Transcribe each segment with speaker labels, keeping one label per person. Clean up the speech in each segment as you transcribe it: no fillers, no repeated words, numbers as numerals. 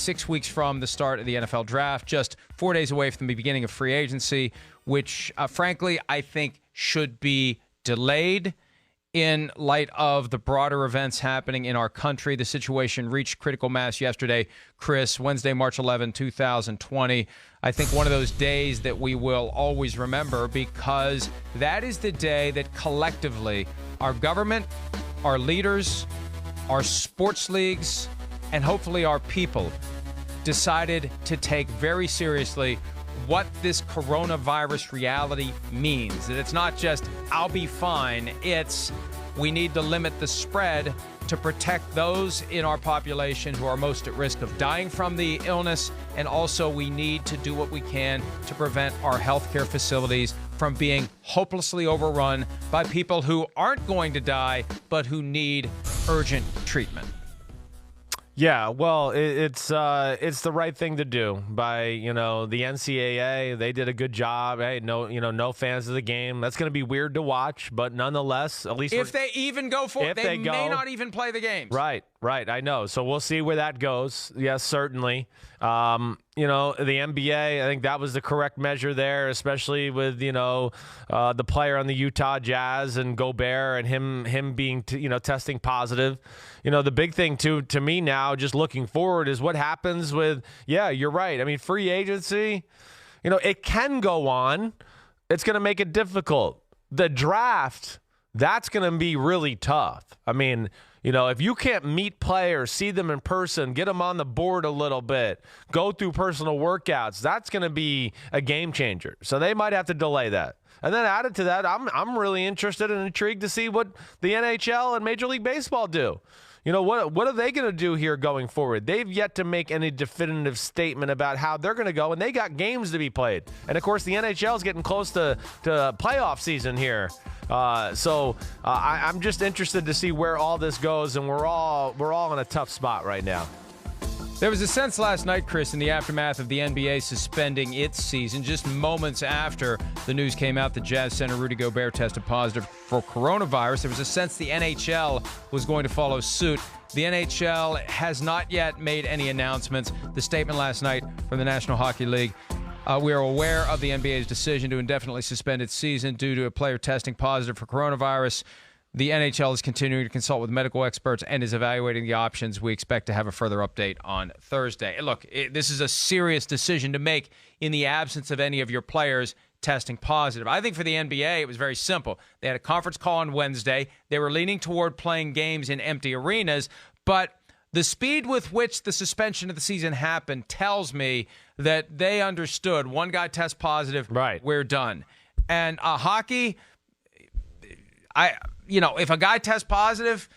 Speaker 1: 6 weeks from the start of the NFL draft, just 4 days away from the beginning of free agency, which, frankly, I think should be delayed in light of the broader events happening in our country. The situation reached critical mass yesterday, Chris, Wednesday, March 11, 2020. I think one of those days that we will always remember, because that is the day that collectively our government, our leaders, our sports leagues, and hopefully our people decided to take very seriously what this coronavirus reality means. That it's not just, I'll be fine. It's, we need to limit the spread to protect those in our population who are most at risk of dying from the illness. And also we need to do what we can to prevent our healthcare facilities from being hopelessly overrun by people who aren't going to die, but who need urgent treatment.
Speaker 2: Yeah, well, it's the right thing to do by, the NCAA. They did a good job. Hey, no fans of the game. That's going to be weird to watch, but nonetheless, at least
Speaker 1: if they even go for it, they may not even play the games.
Speaker 2: Right. I know. So we'll see where that goes. Yes, certainly. The NBA, I think that was the correct measure there, especially with, the player on the Utah Jazz and Gobert and him being, testing positive. The big thing, to me now, just looking forward, is what happens with, you're right. I mean, free agency, it can go on. It's going to make it difficult. The draft, that's going to be really tough. I mean, if you can't meet players, see them in person, get them on the board a little bit, go through personal workouts, that's going to be a game changer. So they might have to delay that. And then added to that, I'm really interested and intrigued to see what the NHL and Major League Baseball do. What are they going to do here going forward? They've yet to make any definitive statement about how they're going to go, and they got games to be played. And, of course, the NHL is getting close to playoff season here. So I'm just interested to see where all this goes, and we're all in a tough spot right now.
Speaker 1: There was a sense last night, Chris, in the aftermath of the NBA suspending its season, just moments after the news came out that Jazz center Rudy Gobert tested positive for coronavirus. There was a sense the NHL was going to follow suit. The NHL has not yet made any announcements. The statement last night from the National Hockey League: we are aware of the NBA's decision to indefinitely suspend its season due to a player testing positive for coronavirus. The NHL is continuing to consult with medical experts and is evaluating the options. We expect to have a further update on Thursday. Look, this is a serious decision to make in the absence of any of your players testing positive. I think for the NBA, it was very simple. They had a conference call on Wednesday. They were leaning toward playing games in empty arenas, but the speed with which the suspension of the season happened tells me that they understood. One guy tests positive,
Speaker 2: right,
Speaker 1: we're done. And hockey, if a guy tests positive,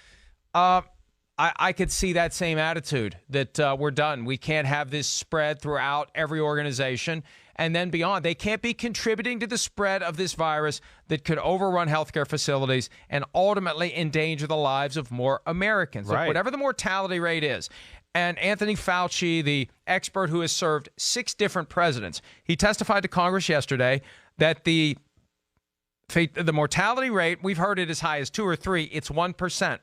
Speaker 1: I could see that same attitude that we're done. We can't have this spread throughout every organization and then beyond. They can't be contributing to the spread of this virus that could overrun healthcare facilities and ultimately endanger the lives of more Americans.
Speaker 2: Right.
Speaker 1: Look, whatever the mortality rate is. And Anthony Fauci, the expert who has served 6 different presidents, he testified to Congress yesterday that the mortality rate, we've heard it as high as 2 or 3, it's 1%.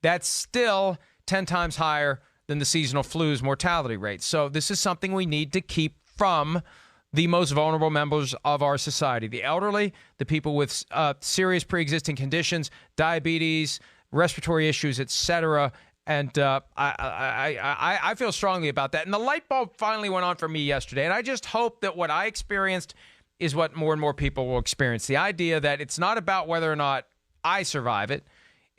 Speaker 1: That's still 10 times higher than the seasonal flu's mortality rate. So this is something we need to keep from the most vulnerable members of our society: the elderly, the people with serious pre-existing conditions, diabetes, respiratory issues, etc. And I feel strongly about that. And the light bulb finally went on for me yesterday. And I just hope that what I experienced is what more and more people will experience. The idea that it's not about whether or not I survive it.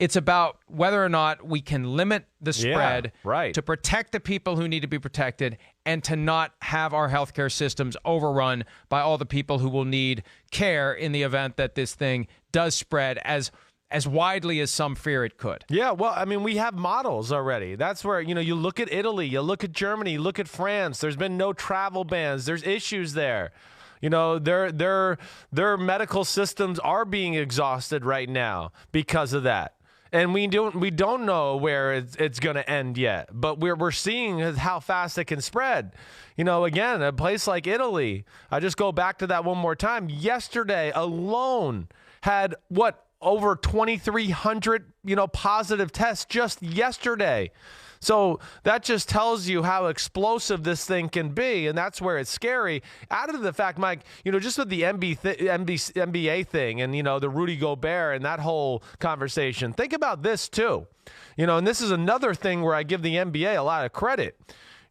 Speaker 1: It's about whether or not we can limit the spread to protect the people who need to be protected and to not have our healthcare systems overrun by all the people who will need care in the event that this thing does spread as widely as some fear it could.
Speaker 2: Yeah, well, I mean, we have models already. That's where, you look at Italy, you look at Germany, you look at France. There's been no travel bans. There's issues there. Their medical systems are being exhausted right now because of that. And we don't know where it's going to end yet, but we're seeing how fast it can spread. Again, a place like Italy, I just go back to that one more time. Yesterday alone had over 2,300 positive tests just yesterday. So that just tells you how explosive this thing can be, and that's where it's scary. Added to the fact, Mike, just with the NBA thing and, the Rudy Gobert and that whole conversation, think about this too. And this is another thing where I give the NBA a lot of credit.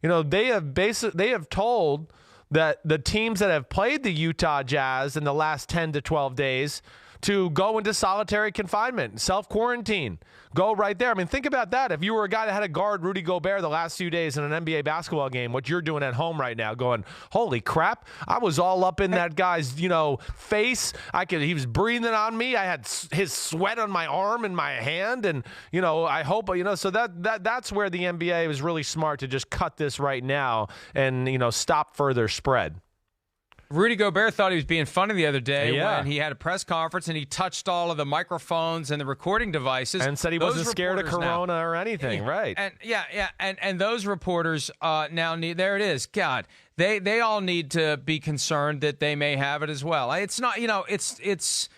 Speaker 2: They have told that the teams that have played the Utah Jazz in the last 10 to 12 days to go into solitary confinement, self-quarantine, go right there. I mean, think about that. If you were a guy that had to guard Rudy Gobert the last few days in an NBA basketball game, what you're doing at home right now, going, holy crap, I was all up in that guy's, face. He was breathing on me. I had his sweat on my arm and my hand. And, I hope, so that's where the NBA was really smart to just cut this right now and, stop further spread.
Speaker 1: Rudy Gobert thought he was being funny the other day when he had a press conference and he touched all of the microphones and the recording devices.
Speaker 2: And said he wasn't scared of corona or anything, right?
Speaker 1: And those reporters now need, there it is, God, they all need to be concerned that they may have it as well. It's not, it's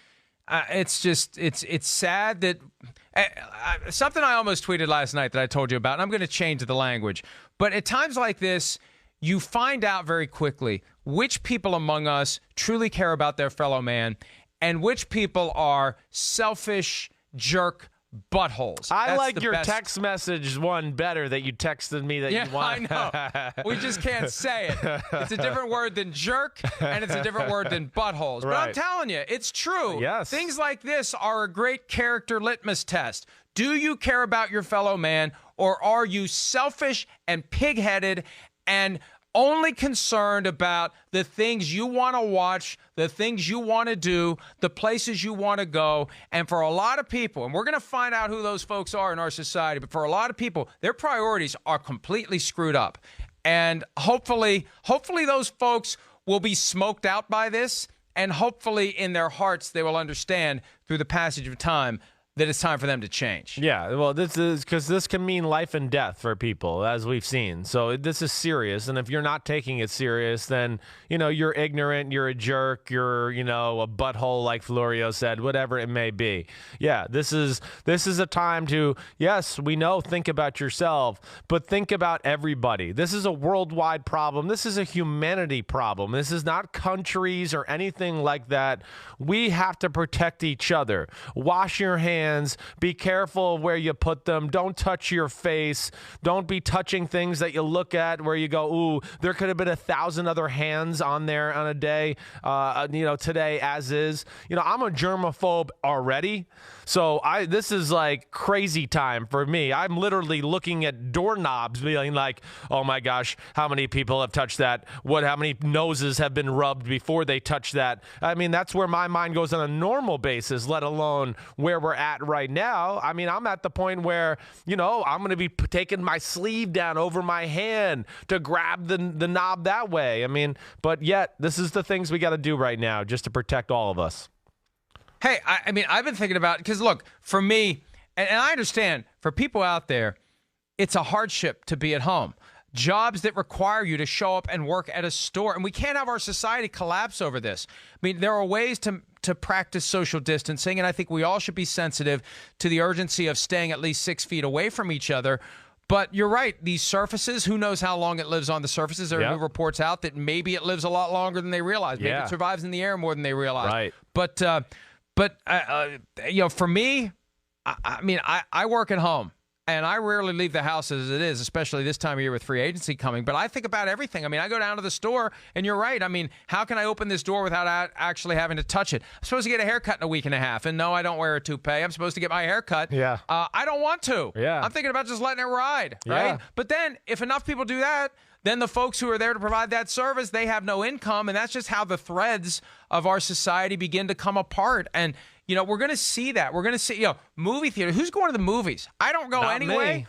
Speaker 1: sad that something I almost tweeted last night that I told you about, and I'm going to change the language. But at times like this, you find out very quickly which people among us truly care about their fellow man and which people are selfish jerk buttholes.
Speaker 2: I like your text message one better that you texted me that you want.
Speaker 1: I know. We just can't say it. It's a different word than jerk, and it's a different word than buttholes. Right. But I'm telling you, it's true.
Speaker 2: Yes.
Speaker 1: Things like this are a great character litmus test. Do you care about your fellow man, or are you selfish and pig-headed and only concerned about the things you want to watch, the things you want to do, the places you want to go? And for a lot of people, and we're going to find out who those folks are in our society, but for a lot of people, their priorities are completely screwed up. And hopefully those folks will be smoked out by this, and hopefully in their hearts they will understand through the passage of time that it's time for them to change.
Speaker 2: Yeah, well, this is because this can mean life and death for people, as we've seen. So this is serious, and if you're not taking it serious, then, you're ignorant, you're a jerk, you're, a butthole, like Florio said, whatever it may be. Yeah, this is a time to, yes, we know, think about yourself, but think about everybody. This is a worldwide problem. This is a humanity problem. This is not countries or anything like that. We have to protect each other. Wash your hands. Be careful of where you put them. Don't touch your face. Don't be touching things that you look at where you go, ooh, there could have been 1,000 other hands on there on a day, today as is. I'm a germaphobe already. So this is like crazy time for me. I'm literally looking at doorknobs being like, oh my gosh, how many people have touched that? How many noses have been rubbed before they touch that? I mean, that's where my mind goes on a normal basis, let alone where we're at right now. I mean, I'm at the point where, I'm going to be taking my sleeve down over my hand to grab the knob that way. I mean, but yet this is the things we got to do right now just to protect all of us.
Speaker 1: Hey, I've been thinking about, because look, for me, and I understand, for people out there, it's a hardship to be at home. Jobs that require you to show up and work at a store. And we can't have our society collapse over this. I mean, there are ways to practice social distancing, and I think we all should be sensitive to the urgency of staying at least 6 feet away from each other. But you're right, these surfaces, who knows how long it lives on the surfaces. There are new reports out that maybe it lives a lot longer than they realize. Maybe it survives in the air more than they realize.
Speaker 2: Right.
Speaker 1: But for me, I work at home, and I rarely leave the house as it is, especially this time of year with free agency coming. But I think about everything. I mean, I go down to the store, and you're right. I mean, how can I open this door without actually having to touch it? I'm supposed to get a haircut in a week and a half, and no, I don't wear a toupee. I'm supposed to get my hair cut.
Speaker 2: Yeah.
Speaker 1: I don't want to.
Speaker 2: Yeah.
Speaker 1: I'm thinking about just letting it ride, right?
Speaker 2: Yeah.
Speaker 1: But then if enough people do that, then the folks who are there to provide that service, they have no income, and that's just how the threads of our society begin to come apart. And we're going to see that. We're going to see, movie theater. Who's going to the movies? I don't go
Speaker 2: Not
Speaker 1: anyway.
Speaker 2: me.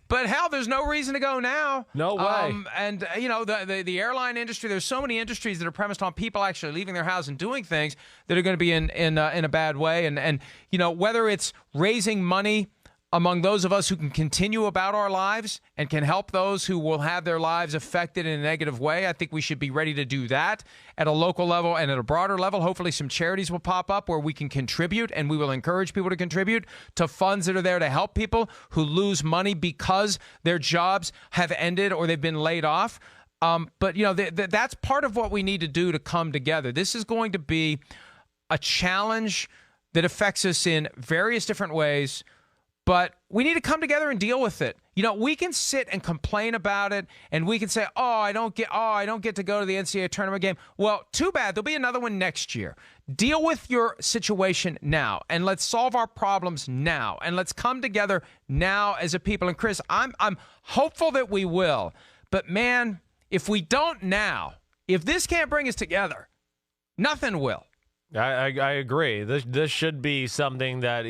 Speaker 1: But hell, there's no reason to go now.
Speaker 2: No way.
Speaker 1: And the airline industry. There's so many industries that are premised on people actually leaving their house and doing things that are going to be in a bad way. And whether it's raising money among those of us who can continue about our lives and can help those who will have their lives affected in a negative way. I think we should be ready to do that at a local level and at a broader level. Hopefully some charities will pop up where we can contribute, and we will encourage people to contribute to funds that are there to help people who lose money because their jobs have ended or they've been laid off. But, that's part of what we need to do to come together. This is going to be a challenge that affects us in various different ways, but we need to come together and deal with it. We can sit and complain about it, and we can say, I don't get to go to the NCAA tournament game. Well, too bad. There'll be another one next year. Deal with your situation now, and let's solve our problems now, and let's come together now as a people. And Chris, I'm hopeful that we will, but man, if we don't now, if this can't bring us together, nothing will.
Speaker 2: I agree. This should be something that,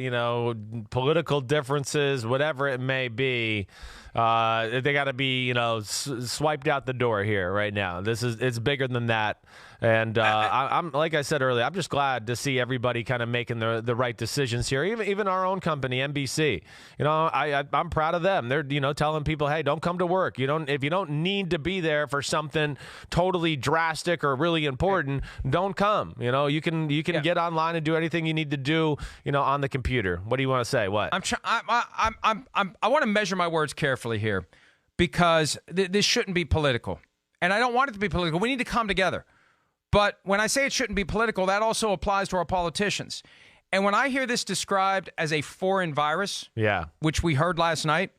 Speaker 2: political differences, whatever it may be, they got to be, swiped out the door here right now. It's bigger than that. And I'm like I said earlier, I'm just glad to see everybody kind of making the right decisions here. Even our own company, NBC. I'm proud of them. They're telling people, hey, don't come to work. If you don't need to be there for something totally drastic or really important, don't come. You can get online and do anything you need to do. On the computer. What do you want to say? What?
Speaker 1: I want to measure my words carefully here, because this shouldn't be political, and I don't want it to be political. We need to come together. But when I say it shouldn't be political, that also applies to our politicians. And when I hear this described as a foreign virus, which we heard last night,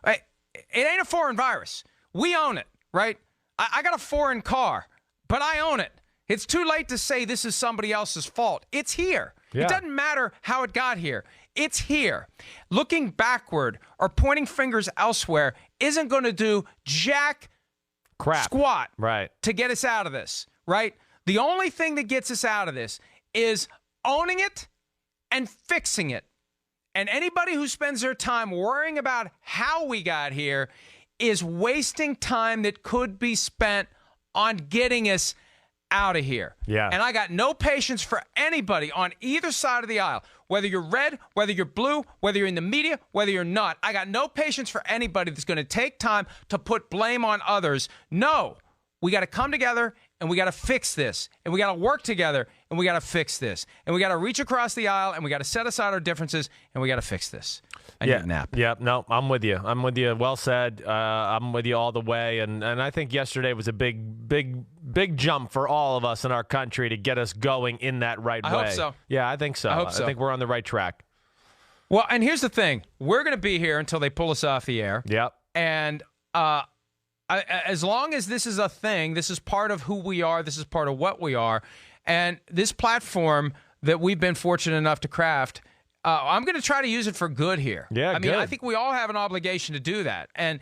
Speaker 1: it ain't a foreign virus. We own it, right? I got a foreign car, but I own it. It's too late to say this is somebody else's fault. It's here. Yeah. It doesn't matter how it got here. It's here. Looking backward or pointing fingers elsewhere isn't going to do squat to get us out of this, right? The only thing that gets us out of this is owning it and fixing it. And anybody who spends their time worrying about how we got here is wasting time that could be spent on getting us out of here.
Speaker 2: Yeah.
Speaker 1: And I got no patience for anybody on either side of the aisle, whether you're red, whether you're blue, whether you're in the media, whether you're not. I got no patience for anybody that's going to take time to put blame on others. No, we got to come together and we got to fix this, and we got to work together, and we got to fix this, and we got to reach across the aisle, and we got to set aside our differences, and we got to fix this. I need a nap.
Speaker 2: Yeah, no, I'm with you. Well said. I'm with you all the way, and I think yesterday was a big jump for all of us in our country to get us going in that right way.
Speaker 1: I hope so.
Speaker 2: Yeah, I think so.
Speaker 1: I hope so.
Speaker 2: I think we're on the right track.
Speaker 1: Well, and here's the thing. We're going to be here until they pull us off the air.
Speaker 2: Yep.
Speaker 1: And as long as this is a thing, this is part of who we are, this is part of what we are, and this platform that we've been fortunate enough to craft, I'm going to try to use it for good here.
Speaker 2: Yeah,
Speaker 1: good. I think we all have an obligation to do that, and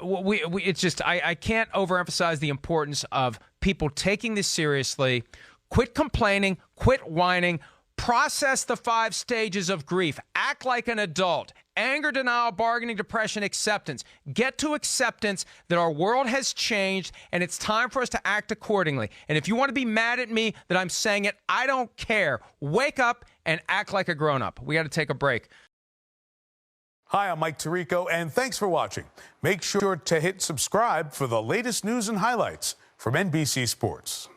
Speaker 1: it's just I can't overemphasize the importance of people taking this seriously. Quit complaining, quit whining. Process the 5 stages of grief. Act like an adult. Anger, denial, bargaining, depression, acceptance. Get to acceptance that our world has changed and it's time for us to act accordingly. And if you want to be mad at me that I'm saying it, I don't care. Wake up and act like a grown-up. We got to take a break.
Speaker 3: Hi, I'm Mike Tirico, and thanks for watching. Make sure to hit subscribe for the latest news and highlights from NBC Sports.